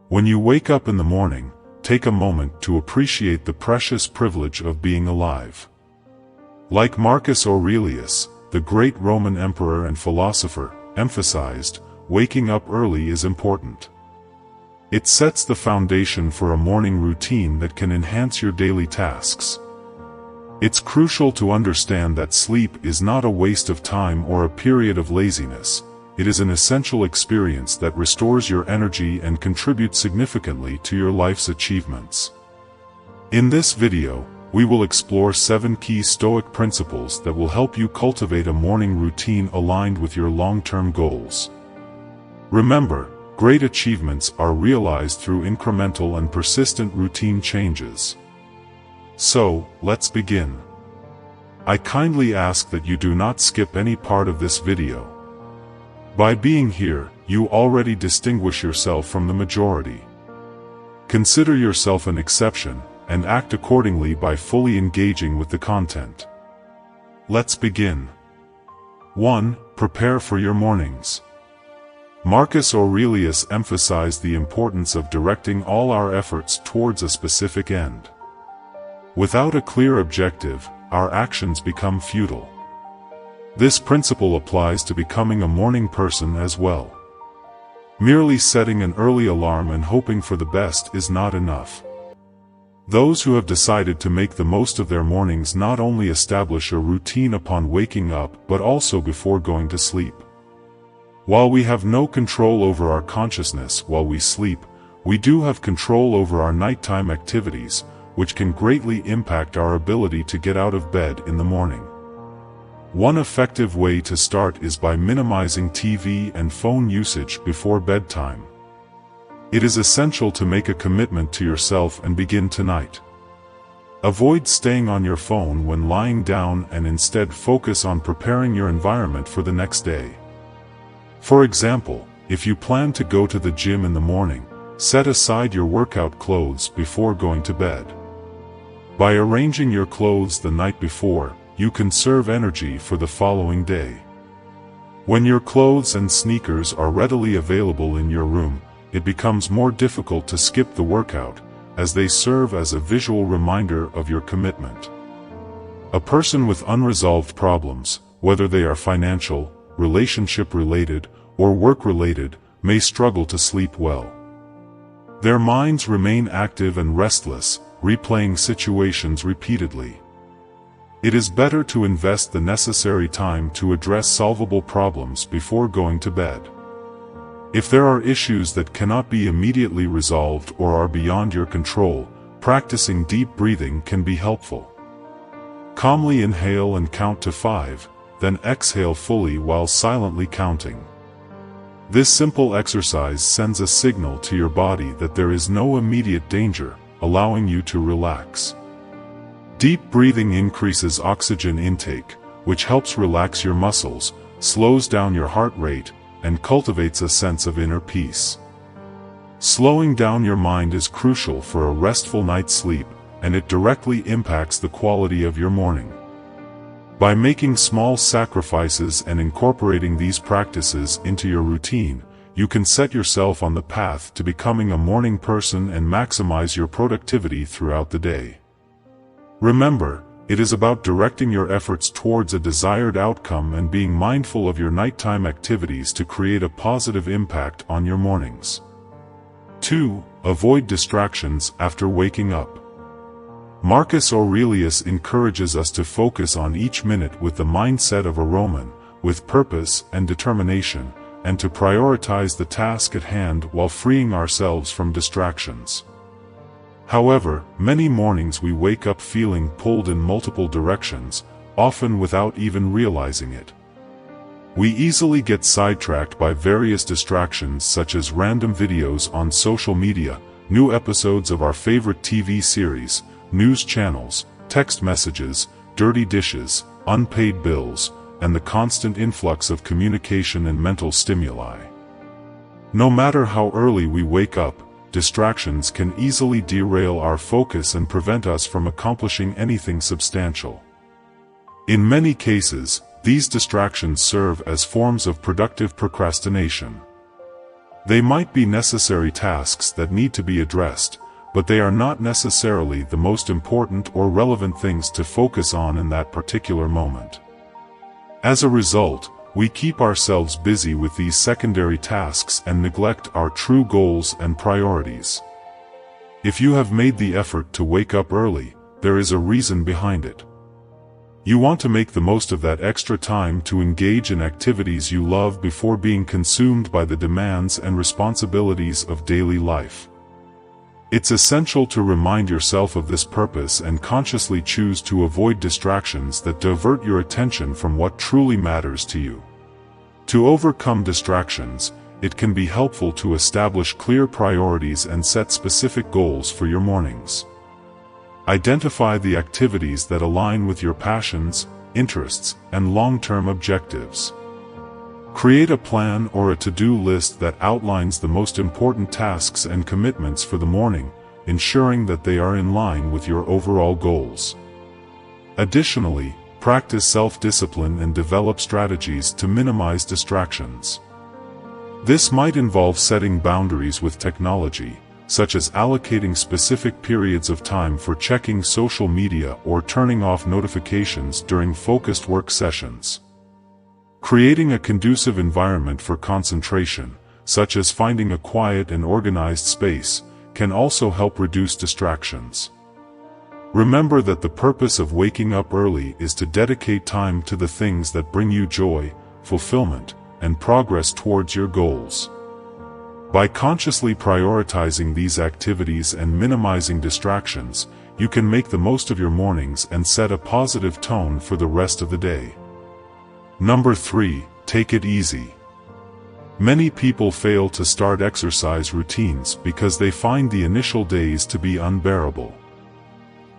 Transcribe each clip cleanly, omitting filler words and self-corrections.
When you wake up in the morning, take a moment to appreciate the precious privilege of being alive. Like Marcus Aurelius, the great Roman emperor and philosopher, emphasized, waking up early is important. It sets the foundation for a morning routine that can enhance your daily tasks. It's crucial to understand that sleep is not a waste of time or a period of laziness. It is an essential experience that restores your energy and contributes significantly to your life's achievements. In this video, we will explore 7 key Stoic principles that will help you cultivate a morning routine aligned with your long-term goals. Remember, great achievements are realized through incremental and persistent routine changes. So, let's begin. I kindly ask that you do not skip any part of this video. By being here, you already distinguish yourself from the majority. Consider yourself an exception, and act accordingly by fully engaging with the content. Let's begin. 1. Prepare for your mornings. Marcus Aurelius emphasized the importance of directing all our efforts towards a specific end. Without a clear objective, our actions become futile. This principle applies to becoming a morning person as well. Merely setting an early alarm and hoping for the best is not enough. Those who have decided to make the most of their mornings not only establish a routine upon waking up but also before going to sleep. While we have no control over our consciousness while we sleep, we do have control over our nighttime activities, which can greatly impact our ability to get out of bed in the morning. One effective way to start is by minimizing TV and phone usage before bedtime. It is essential to make a commitment to yourself and begin tonight. Avoid staying on your phone when lying down and instead focus on preparing your environment for the next day. For example, if you plan to go to the gym in the morning, set aside your workout clothes before going to bed. By arranging your clothes the night before, you conserve energy for the following day. When your clothes and sneakers are readily available in your room, it becomes more difficult to skip the workout, as they serve as a visual reminder of your commitment. A person with unresolved problems, whether they are financial, relationship-related, or work-related, may struggle to sleep well. Their minds remain active and restless, replaying situations repeatedly. It is better to invest the necessary time to address solvable problems before going to bed. If there are issues that cannot be immediately resolved or are beyond your control, practicing deep breathing can be helpful. Calmly inhale and count to 5, then exhale fully while silently counting. This simple exercise sends a signal to your body that there is no immediate danger, allowing you to relax. Deep breathing increases oxygen intake, which helps relax your muscles, slows down your heart rate, and cultivates a sense of inner peace. Slowing down your mind is crucial for a restful night's sleep, and it directly impacts the quality of your morning. By making small sacrifices and incorporating these practices into your routine, you can set yourself on the path to becoming a morning person and maximize your productivity throughout the day. Remember, it is about directing your efforts towards a desired outcome and being mindful of your nighttime activities to create a positive impact on your mornings. 2. Avoid distractions after waking up. Marcus Aurelius encourages us to focus on each minute with the mindset of a Roman, with purpose and determination, and to prioritize the task at hand while freeing ourselves from distractions. However, many mornings we wake up feeling pulled in multiple directions, often without even realizing it. We easily get sidetracked by various distractions such as random videos on social media, new episodes of our favorite TV series, news channels, text messages, dirty dishes, unpaid bills, and the constant influx of communication and mental stimuli. No matter how early we wake up, distractions can easily derail our focus and prevent us from accomplishing anything substantial. In many cases, these distractions serve as forms of productive procrastination. They might be necessary tasks that need to be addressed, but they are not necessarily the most important or relevant things to focus on in that particular moment. As a result, we keep ourselves busy with these secondary tasks and neglect our true goals and priorities. If you have made the effort to wake up early, there is a reason behind it. You want to make the most of that extra time to engage in activities you love before being consumed by the demands and responsibilities of daily life. It's essential to remind yourself of this purpose and consciously choose to avoid distractions that divert your attention from what truly matters to you. To overcome distractions, it can be helpful to establish clear priorities and set specific goals for your mornings. Identify the activities that align with your passions, interests, and long-term objectives. Create a plan or a to-do list that outlines the most important tasks and commitments for the morning, ensuring that they are in line with your overall goals. Additionally, practice self-discipline and develop strategies to minimize distractions. This might involve setting boundaries with technology, such as allocating specific periods of time for checking social media or turning off notifications during focused work sessions. Creating a conducive environment for concentration, such as finding a quiet and organized space, can also help reduce distractions. Remember that the purpose of waking up early is to dedicate time to the things that bring you joy, fulfillment, and progress towards your goals. By consciously prioritizing these activities and minimizing distractions, you can make the most of your mornings and set a positive tone for the rest of the day. Number 3, take it easy. Many people fail to start exercise routines because they find the initial days to be unbearable.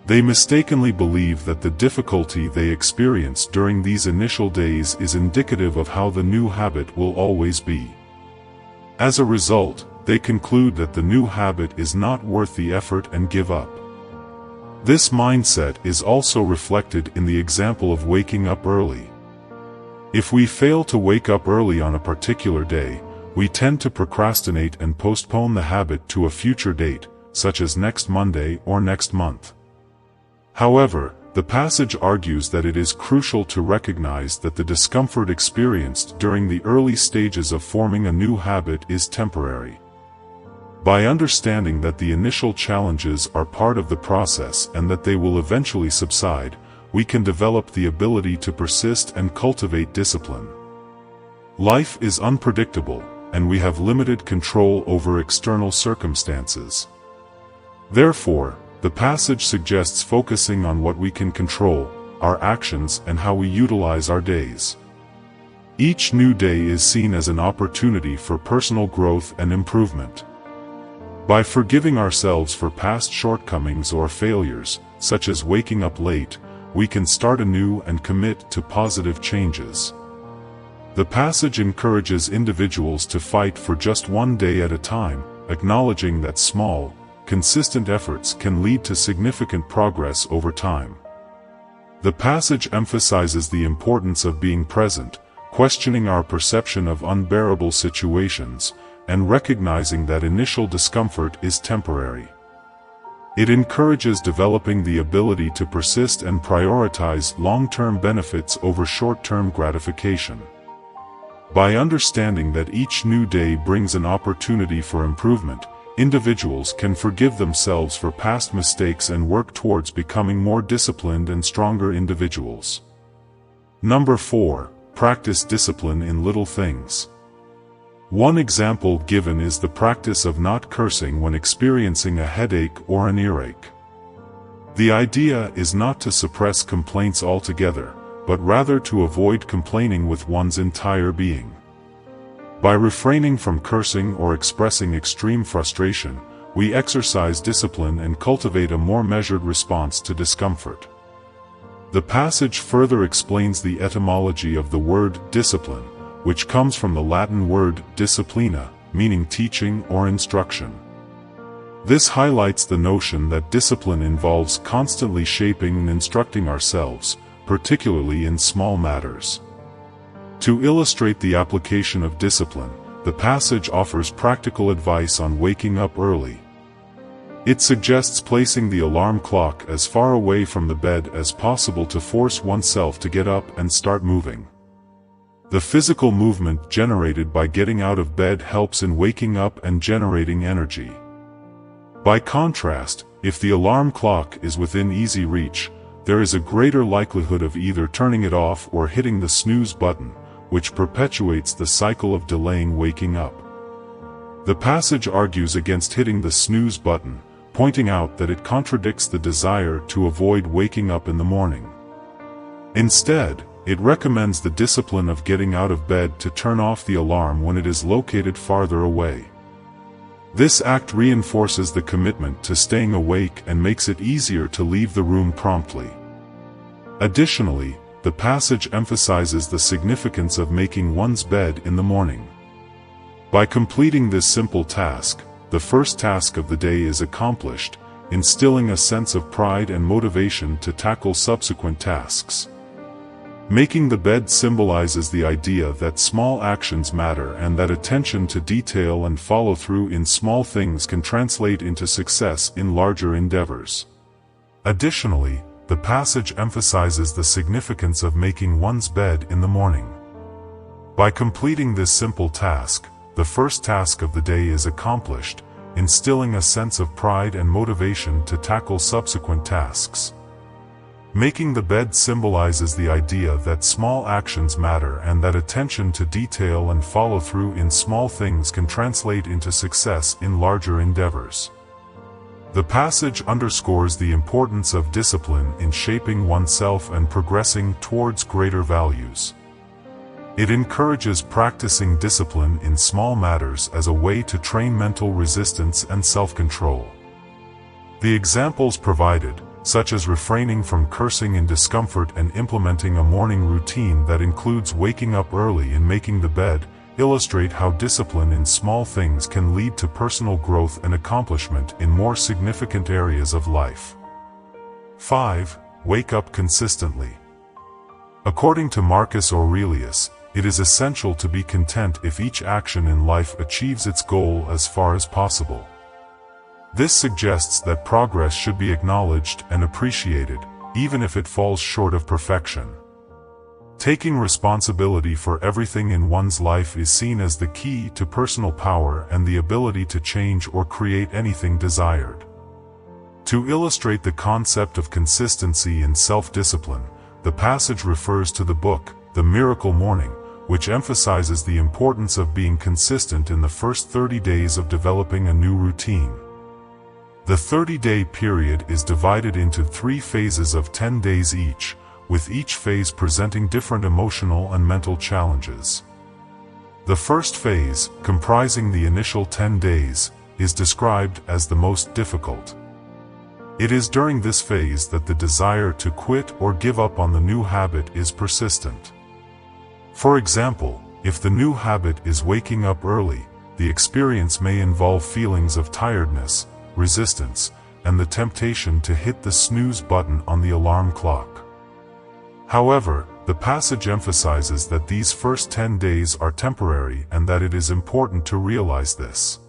They mistakenly believe that the difficulty they experience during these initial days is indicative of how the new habit will always be. As a result, they conclude that the new habit is not worth the effort and give up. This mindset is also reflected in the example of waking up early. If we fail to wake up early on a particular day, we tend to procrastinate and postpone the habit to a future date, such as next Monday or next month. However, the passage argues that it is crucial to recognize that the discomfort experienced during the early stages of forming a new habit is temporary. By understanding that the initial challenges are part of the process and that they will eventually subside, we can develop the ability to persist and cultivate discipline. Life is unpredictable, and we have limited control over external circumstances. Therefore, the passage suggests focusing on what we can control, our actions, and how we utilize our days. Each new day is seen as an opportunity for personal growth and improvement. By forgiving ourselves for past shortcomings or failures, such as waking up late, we can start anew and commit to positive changes. The passage encourages individuals to fight for just one day at a time, acknowledging that small, consistent efforts can lead to significant progress over time. The passage emphasizes the importance of being present, questioning our perception of unbearable situations, and recognizing that initial discomfort is temporary. It encourages developing the ability to persist and prioritize long-term benefits over short-term gratification. By understanding that each new day brings an opportunity for improvement, individuals can forgive themselves for past mistakes and work towards becoming more disciplined and stronger individuals. Number 4, practice discipline in little things. One example given is the practice of not cursing when experiencing a headache or an earache. The idea is not to suppress complaints altogether, but rather to avoid complaining with one's entire being. By refraining from cursing or expressing extreme frustration, we exercise discipline and cultivate a more measured response to discomfort. The passage further explains the etymology of the word discipline, which comes from the Latin word disciplina, meaning teaching or instruction. This highlights the notion that discipline involves constantly shaping and instructing ourselves, particularly in small matters. To illustrate the application of discipline, the passage offers practical advice on waking up early. It suggests placing the alarm clock as far away from the bed as possible to force oneself to get up and start moving. The physical movement generated by getting out of bed helps in waking up and generating energy. By contrast, if the alarm clock is within easy reach, there is a greater likelihood of either turning it off or hitting the snooze button, which perpetuates the cycle of delaying waking up. The passage argues against hitting the snooze button, pointing out that it contradicts the desire to avoid waking up in the morning. Instead, it recommends the discipline of getting out of bed to turn off the alarm when it is located farther away. This act reinforces the commitment to staying awake and makes it easier to leave the room promptly. Additionally, the passage emphasizes the significance of making one's bed in the morning. By completing this simple task, the first task of the day is accomplished, instilling a sense of pride and motivation to tackle subsequent tasks. Making the bed symbolizes the idea that small actions matter and that attention to detail and follow-through in small things can translate into success in larger endeavors. Additionally, the passage emphasizes the significance of making one's bed in the morning. By completing this simple task, the first task of the day is accomplished, instilling a sense of pride and motivation to tackle subsequent tasks. Making the bed symbolizes the idea that small actions matter and that attention to detail and follow-through in small things can translate into success in larger endeavors. The passage underscores the importance of discipline in shaping oneself and progressing towards greater values. It encourages practicing discipline in small matters as a way to train mental resistance and self-control. The examples provided, such as refraining from cursing in discomfort and implementing a morning routine that includes waking up early and making the bed, illustrate how discipline in small things can lead to personal growth and accomplishment in more significant areas of life. 5. Wake up consistently. According to Marcus Aurelius, it is essential to be content if each action in life achieves its goal as far as possible. This suggests that progress should be acknowledged and appreciated, even if it falls short of perfection. Taking responsibility for everything in one's life is seen as the key to personal power and the ability to change or create anything desired. To illustrate the concept of consistency and self-discipline, the passage refers to the book, The Miracle Morning, which emphasizes the importance of being consistent in the first 30 days of developing a new routine. The 30-day period is divided into 3 phases of 10 days each, with each phase presenting different emotional and mental challenges. The first phase, comprising the initial 10 days, is described as the most difficult. It is during this phase that the desire to quit or give up on the new habit is persistent. For example, if the new habit is waking up early, the experience may involve feelings of tiredness, resistance, and the temptation to hit the snooze button on the alarm clock. However, the passage emphasizes that these first 10 days are temporary and that it is important to realize this.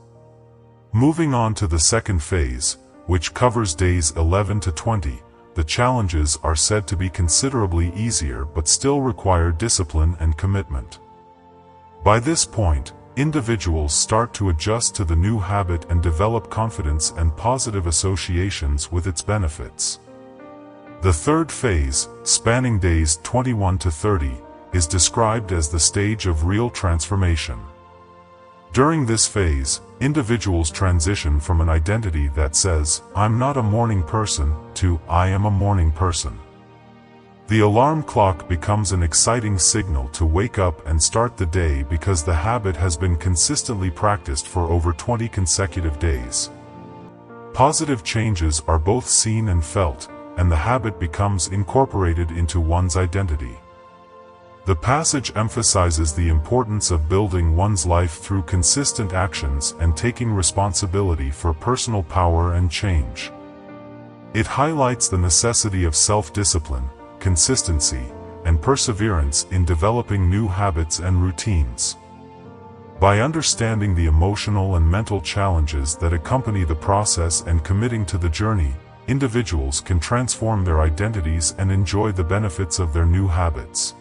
Moving on to the second phase, which covers days 11 to 20, the challenges are said to be considerably easier but still require discipline and commitment. By this point, individuals start to adjust to the new habit and develop confidence and positive associations with its benefits. The third phase, spanning days 21 to 30, is described as the stage of real transformation. During this phase, individuals transition from an identity that says, "I'm not a morning person," to "I am a morning person." The alarm clock becomes an exciting signal to wake up and start the day because the habit has been consistently practiced for over 20 consecutive days. Positive changes are both seen and felt, and the habit becomes incorporated into one's identity. The passage emphasizes the importance of building one's life through consistent actions and taking responsibility for personal power and change. It highlights the necessity of self-discipline, consistency, and perseverance in developing new habits and routines. By understanding the emotional and mental challenges that accompany the process and committing to the journey, individuals can transform their identities and enjoy the benefits of their new habits.